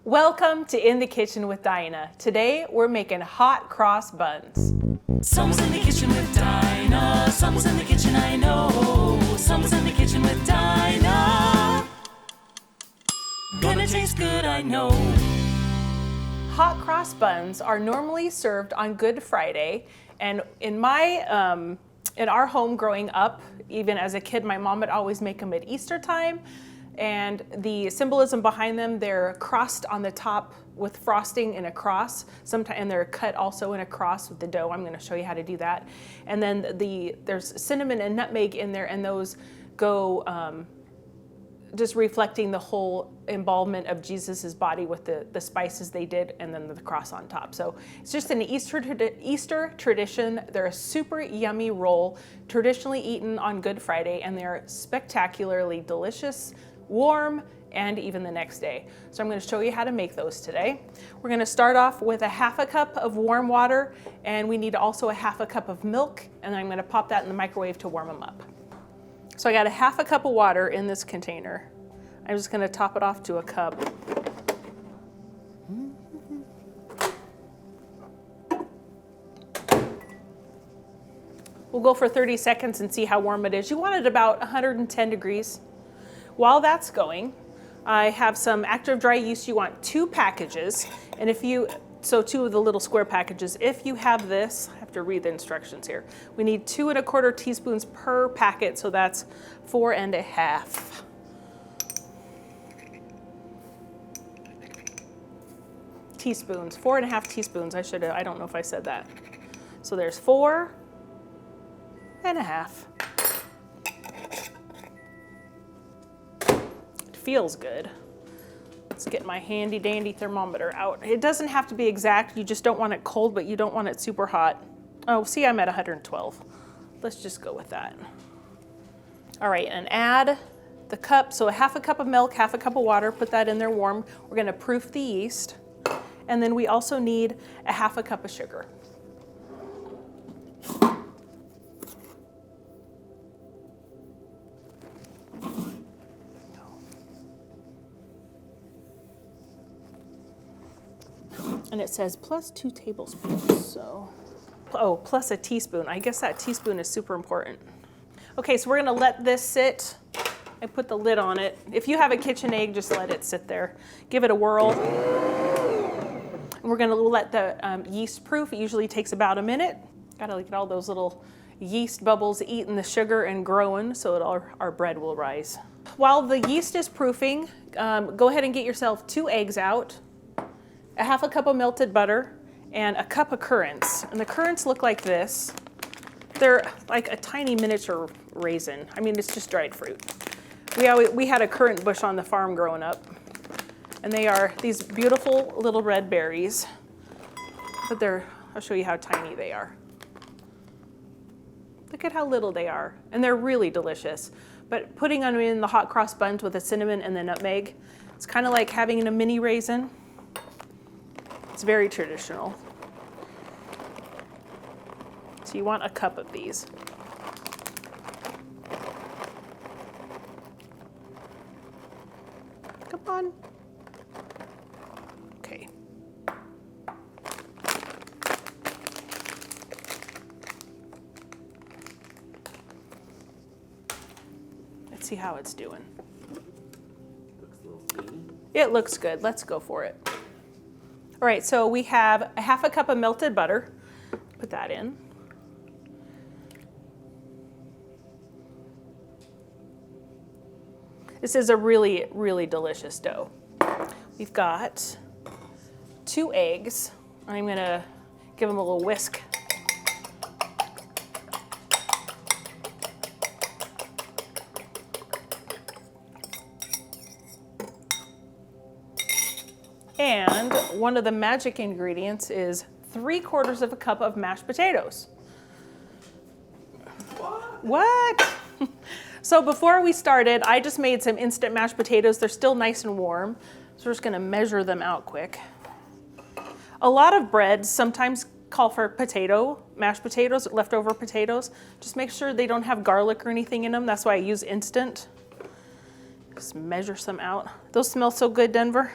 Welcome to In the Kitchen with Dinah. Today we're making hot cross buns. Someone's in the kitchen with Dinah. Someone's in the kitchen, I know. Someone's in the kitchen with Dinah. Gonna taste good, I know. Hot cross buns are normally served on Good Friday, and in our home growing up, even as a kid, my mom would always make them at Easter time. And the symbolism behind them, they're crossed on the top with frosting in a cross, and they're cut also in a cross with the dough. I'm gonna show you how to do that. And then there's cinnamon and nutmeg in there, and those go just reflecting the whole embalmment of Jesus's body with the spices they did, and then the cross on top. So it's just an Easter tradition. They're a super yummy roll, traditionally eaten on Good Friday, and they're spectacularly delicious, warm, and even the next day. So I'm going to show you how to make those today. We're going to start off with a half a cup of warm water, and we need also a half a cup of milk, and then I'm going to pop that in the microwave to warm them up. So I got a half a cup of water in this container. I'm just going to top it off to a cup. We'll go for 30 seconds and see how warm it is. You want it about 110 degrees. While that's going, I have some active dry yeast. You want 2 packages, and so 2 of the little square packages. If you have this, I have to read the instructions here. We need 2 1/4 teaspoons per packet, so that's 4 1/2 teaspoons. 4 1/2 teaspoons. I don't know if I said that. So there's 4 1/2. Feels good. Let's get my handy dandy thermometer out. It doesn't have to be exact. You just don't want it cold, but you don't want it super hot. Oh, see, I'm at 112. Let's just go with that. All right, and add the cup. So a half a cup of milk, half a cup of water. Put that in there warm. We're gonna proof the yeast. And then we also need a half a cup of sugar. And it says plus 2 tablespoons, so, plus a teaspoon. I guess that teaspoon is super important. Okay, so we're gonna let this sit. I put the lid on it. If you have a KitchenAid, just let it sit there. Give it a whirl. And we're gonna let the yeast proof. It usually takes about a minute. Gotta get all those little yeast bubbles eating the sugar and growing so that our bread will rise. While the yeast is proofing, go ahead and get yourself 2 eggs out, a half a cup of melted butter, and a cup of currants. And the currants look like this. They're like a tiny miniature raisin. I mean, it's just dried fruit. We had a currant bush on the farm growing up, and they are these beautiful little red berries. But I'll show you how tiny they are. Look at how little they are, and they're really delicious. But putting them in the hot cross buns with the cinnamon and the nutmeg, it's kind of like having a mini raisin. It's very traditional. So you want a cup of these. Come on. Okay. Let's see how it's doing. Looks a little sweet. It looks good. Let's go for it. All right, so we have a half a cup of melted butter. Put that in. This is a really, really delicious dough. We've got 2 eggs. I'm gonna give them a little whisk. And one of the magic ingredients is 3/4 of a cup of mashed potatoes. What? So before we started, I just made some instant mashed potatoes. They're still nice and warm. So we're just gonna measure them out quick. A lot of breads sometimes call for mashed potatoes, leftover potatoes. Just make sure they don't have garlic or anything in them. That's why I use instant. Just measure some out. Those smell so good, Denver.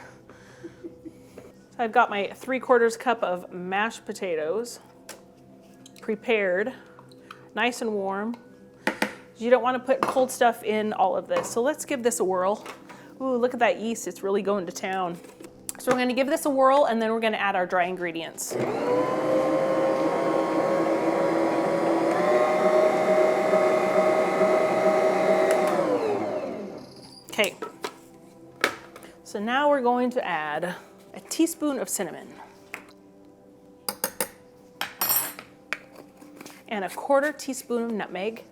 So I've got my 3/4 cup of mashed potatoes prepared, nice and warm. You don't want to put cold stuff in all of this. So let's give this a whirl. Ooh, look at that yeast, it's really going to town. So we're gonna give this a whirl and then we're gonna add our dry ingredients. Okay, so now we're going to add a teaspoon of cinnamon and a 1/4 teaspoon of nutmeg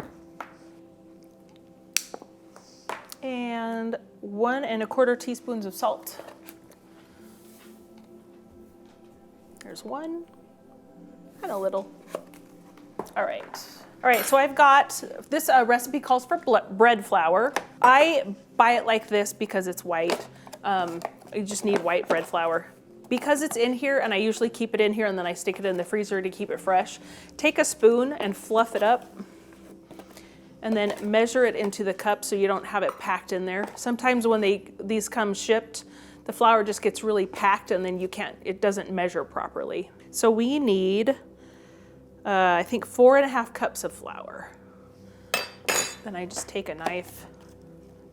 and 1 1/4 teaspoons of salt. There's 1 and a little. All right, so I've got, this recipe calls for bread flour. I buy it like this because it's white. You just need white bread flour. Because it's in here, and I usually keep it in here and then I stick it in the freezer to keep it fresh, take a spoon and fluff it up and then measure it into the cup so you don't have it packed in there. Sometimes when these come shipped, the flour just gets really packed and then it doesn't measure properly. So we need, I think 4½ cups of flour. Then I just take a knife,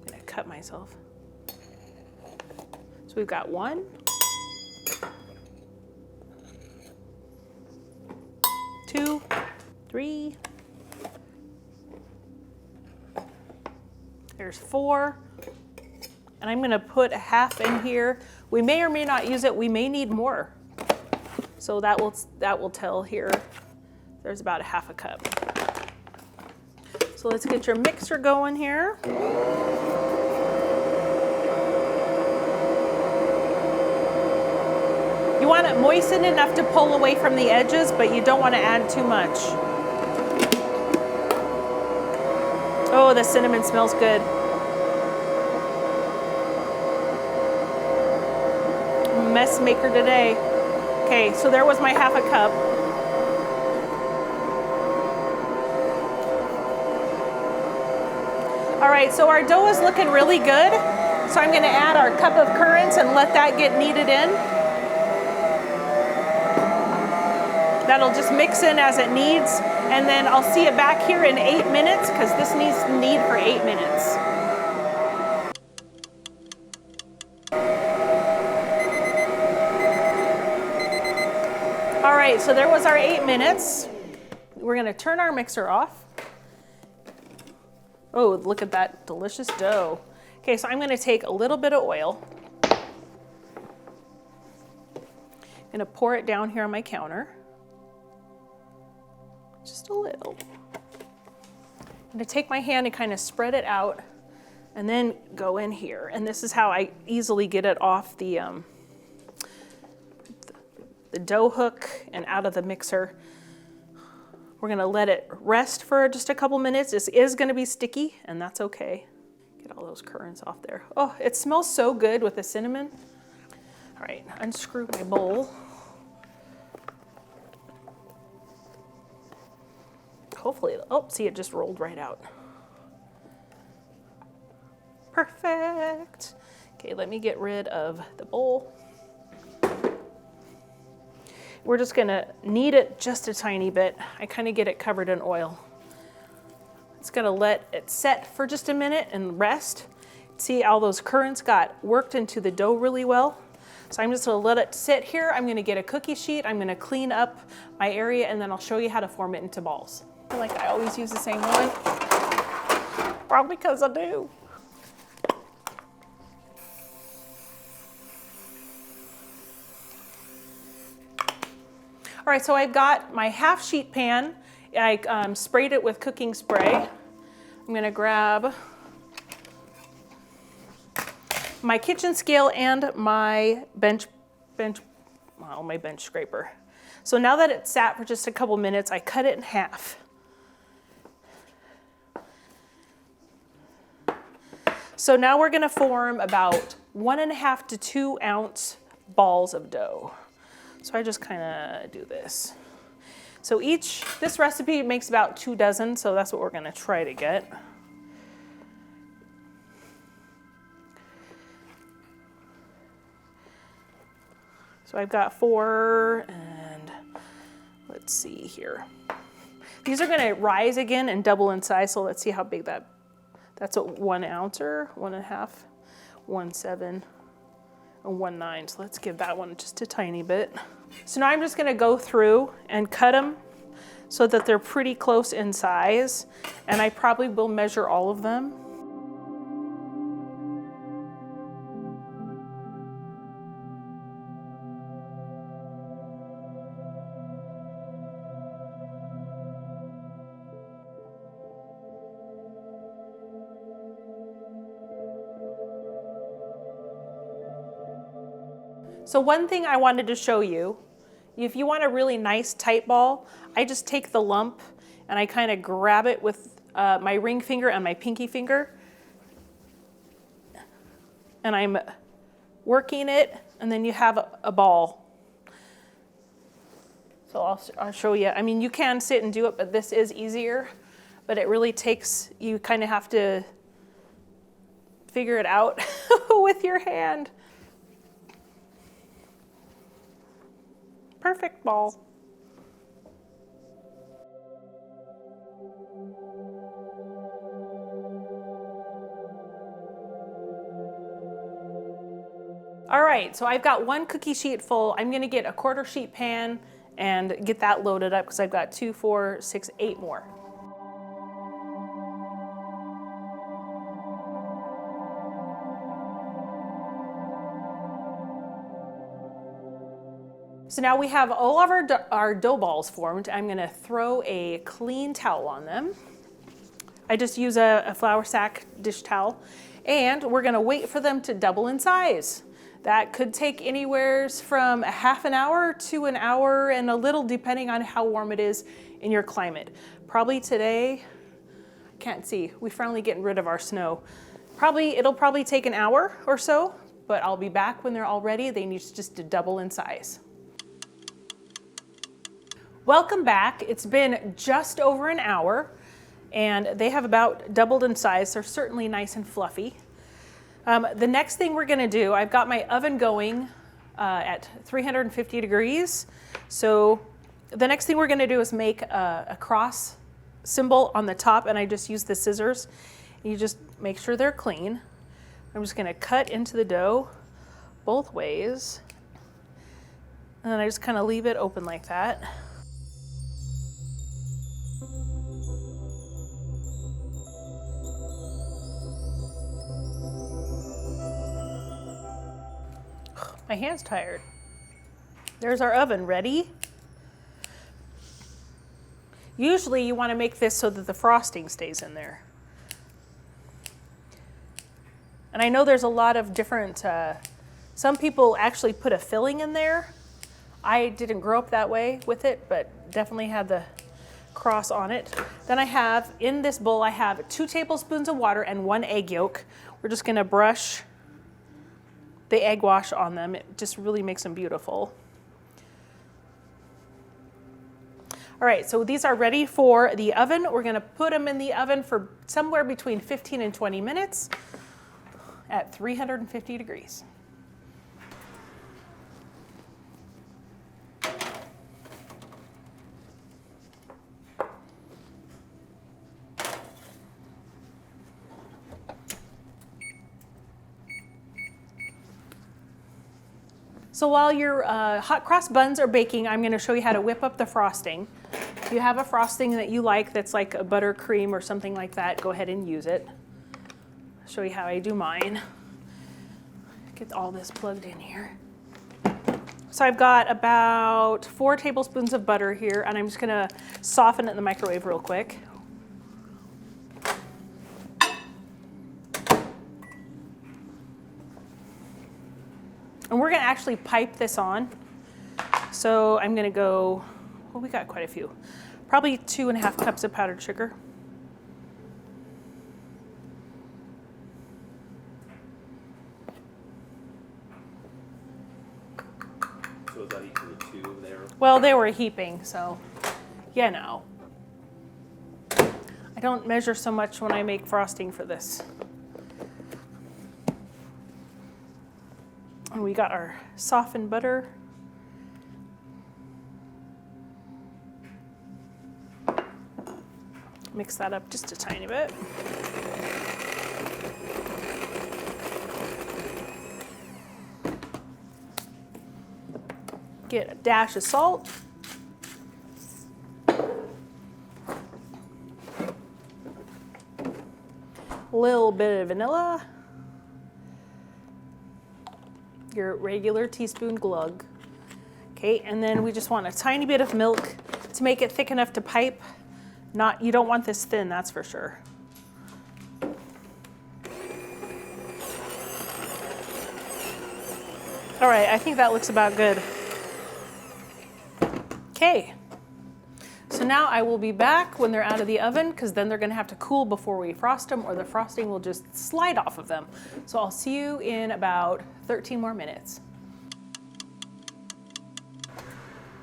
I'm gonna cut myself. So we've got 1, 2, 3, there's 4, and I'm gonna put 1/2 in here. We may or may not use it, we may need more. So that will tell here. There's about 1/2 cup. So let's get your mixer going here. You want it moistened enough to pull away from the edges, but you don't want to add too much. Oh, the cinnamon smells good. Mess maker today. Okay, so there was my 1/2 cup. All right, so our dough is looking really good. So I'm gonna add our cup of currants and let that get kneaded in. That'll just mix in as it needs, and then I'll see it back here in 8 minutes because this needs to knead for 8 minutes. All right, so there was our 8 minutes. We're gonna turn our mixer off. Oh, look at that delicious dough. Okay, so I'm gonna take a little bit of oil. I'm gonna pour it down here on my counter. Just a little. I'm gonna take my hand and kind of spread it out and then go in here. And this is how I easily get it off the dough hook and out of the mixer. We're gonna let it rest for just a couple minutes. This is gonna be sticky, and that's okay. Get all those currants off there. Oh, it smells so good with the cinnamon. All right, unscrew my bowl. Hopefully, oh, see, it just rolled right out. Perfect. Okay, let me get rid of the bowl. We're just gonna knead it just a tiny bit. I kind of get it covered in oil. It's gonna let it set for just a minute and rest. See, all those currants got worked into the dough really well. So I'm just gonna let it sit here. I'm gonna get a cookie sheet. I'm gonna clean up my area, and then I'll show you how to form it into balls. I feel like I always use the same one. Probably because I do. All right, so I've got my 1/2 sheet pan. I sprayed it with cooking spray. I'm gonna grab my kitchen scale and my bench scraper. So now that it's sat for just a couple minutes, I cut it in half. So now we're gonna form about 1½ to 2 ounce balls of dough. So I just kind of do this. So this recipe makes about 2 dozen, so that's what we're gonna try to get. So I've got 4, and let's see here. These are gonna rise again and double in size, so let's see how big that's a 1 ounce, 1.5, 1.7, and 1.9. So let's give that one just a tiny bit. So now I'm just gonna go through and cut them so that they're pretty close in size, and I probably will measure all of them. So one thing I wanted to show you, if you want a really nice tight ball, I just take the lump and I kind of grab it with my ring finger and my pinky finger. And I'm working it, and then you have a ball. So I'll show you. I mean, you can sit and do it, but this is easier. But it really takes, you kind of have to figure it out with your hand. Perfect ball. All right, so I've got 1 cookie sheet full. I'm gonna get a 1/4 sheet pan and get that loaded up because I've got 2, 4, 6, 8 more. So now we have all of our dough balls formed. I'm gonna throw a clean towel on them. I just use a flour sack dish towel, and we're gonna wait for them to double in size. That could take anywhere from a half an hour to an hour and a little depending on how warm it is in your climate. Probably today, I can't see, we're finally getting rid of our snow. It'll probably take an hour or so, but I'll be back when they're all ready. They need just to double in size. Welcome back. It's been just over an hour, and they have about doubled in size. They're certainly nice and fluffy. The next thing we're gonna do, I've got my oven going at 350 degrees. So the next thing we're gonna do is make a cross symbol on the top, and I just use the scissors. You just make sure they're clean. I'm just gonna cut into the dough both ways, and then I just kind of leave it open like that. My hand's tired. There's our oven ready. Usually you want to make this so that the frosting stays in there. And I know there's a lot of different, some people actually put a filling in there. I didn't grow up that way with it, but definitely had the cross on it. Then I have, in this bowl, I have 2 tablespoons of water and 1 egg yolk. We're just gonna brush the egg wash on them. It just really makes them beautiful. All right, so these are ready for the oven. We're gonna put them in the oven for somewhere between 15 and 20 minutes at 350 degrees. So while your hot cross buns are baking, I'm gonna show you how to whip up the frosting. If you have a frosting that you like that's like a buttercream or something like that, go ahead and use it. I'll show you how I do mine. Get all this plugged in here. So I've got about 4 tablespoons of butter here, and I'm just gonna soften it in the microwave real quick. And we're gonna actually pipe this on. So I'm gonna go, well, we got quite a few. Probably 2.5 cups of powdered sugar. So is that equal to 2 there? Well, they were heaping, so, you know. I don't measure so much when I make frosting for this. And we got our softened butter. Mix that up just a tiny bit. Get a dash of salt. A little bit of vanilla. Your regular teaspoon glug. Okay, and then we just want a tiny bit of milk to make it thick enough to pipe. You don't want this thin, that's for sure. All right, I think that looks about good. Okay, so now I will be back when they're out of the oven, because then they're gonna have to cool before we frost them, or the frosting will just slide off of them. So I'll see you in about 13 more minutes.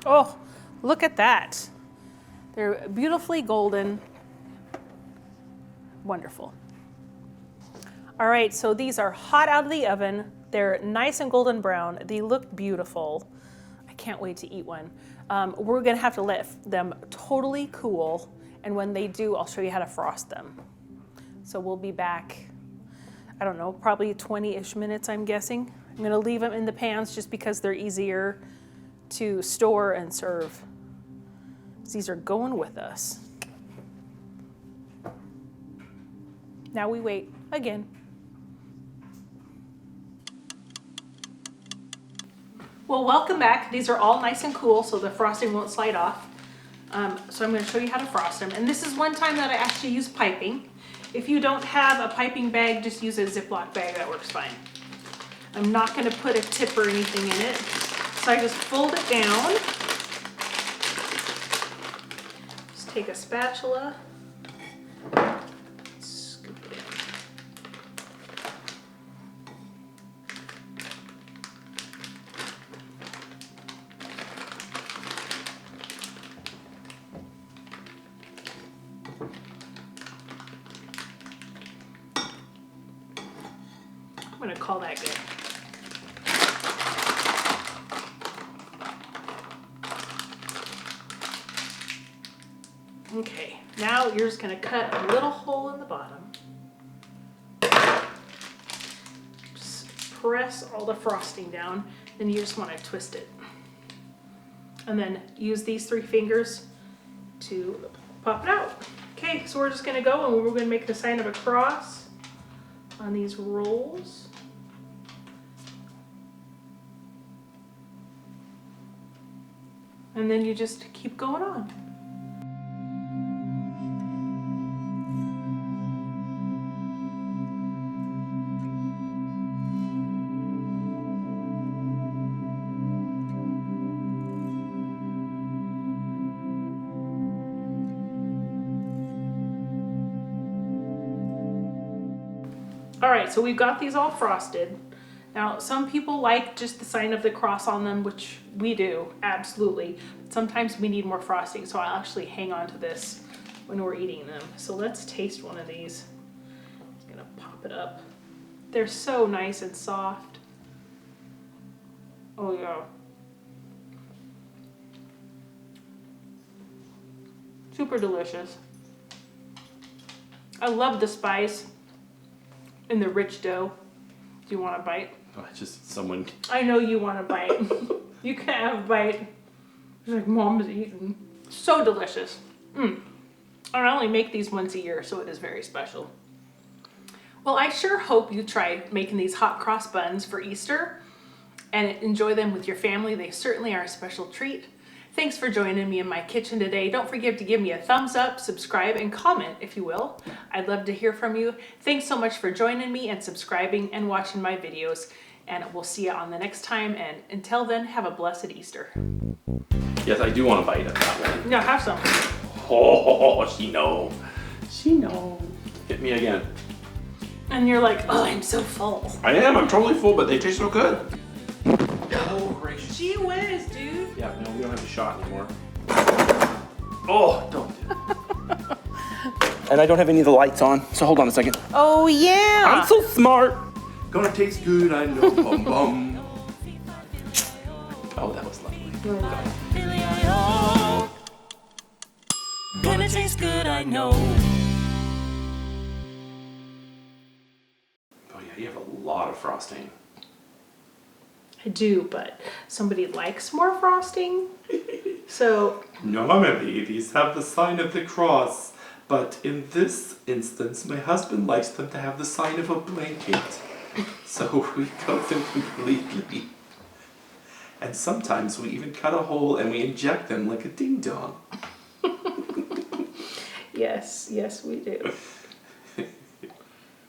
Oh, look at that. They're beautifully golden. Wonderful. All right, so these are hot out of the oven. They're nice and golden brown. They look beautiful. I can't wait to eat one. We're gonna have to let them totally cool, and when they do, I'll show you how to frost them. So we'll be back, I don't know, probably 20-ish minutes, I'm guessing. I'm gonna leave them in the pans just because they're easier to store and serve. These are going with us. Now we wait again. Well, welcome back. These are all nice and cool, so the frosting won't slide off. So I'm going to show you how to frost them. And this is one time that I actually use piping. If you don't have a piping bag, just use a Ziploc bag. That works fine. I'm not going to put a tip or anything in it. So I just fold it down. Just take a spatula. Scoop it in. I'm going to call that good. Okay, now you're just going to cut a little hole in the bottom. Just press all the frosting down, then you just want to twist it. And then use these 3 fingers to pop it out. Okay, so we're just going to go and we're going to make the sign of a cross on these rolls. And then you just keep going on. All right, so we've got these all frosted. Now, some people like just the sign of the cross on them, which we do, absolutely. Sometimes we need more frosting, so I'll actually hang on to this when we're eating them. So let's taste one of these. I'm just gonna pop it up. They're so nice and soft. Oh yeah. Super delicious. I love the spice and the rich dough. Do you want a bite? Oh, just someone. I know you want a bite. You can have a bite. It's like Mom's eating. So delicious. I only make these once a year, so it is very special. Well, I sure hope you try making these hot cross buns for Easter and enjoy them with your family. They certainly are a special treat. Thanks for joining me in my kitchen today. Don't forget to give me a thumbs up, subscribe, and comment if you will. I'd love to hear from you. Thanks so much for joining me and subscribing and watching my videos. And we'll see you on the next time. And until then, have a blessed Easter. Yes, I do want to bite of that one. Yeah, have some. Oh, she knows. She knows. Hit me again. And you're like, oh, I'm so full. I am. I'm totally full, but they taste so good. Oh, gracious. Gee whiz, dude. Yeah, no, we don't have the shot anymore. Oh, don't do it. And I don't have any of the lights on, so hold on a second. Oh, yeah. I'm so smart. Gonna taste good, I know. Bum bum. Oh, that was lovely. Gonna Gonna taste good, I know. Oh yeah, you have a lot of frosting. I do, but somebody likes more frosting. So, Normally, these have the sign of the cross, but in this instance, my husband likes them to have the sign of a blanket. So we coat them completely. And sometimes we even cut a hole and we inject them like a ding dong. yes, we do.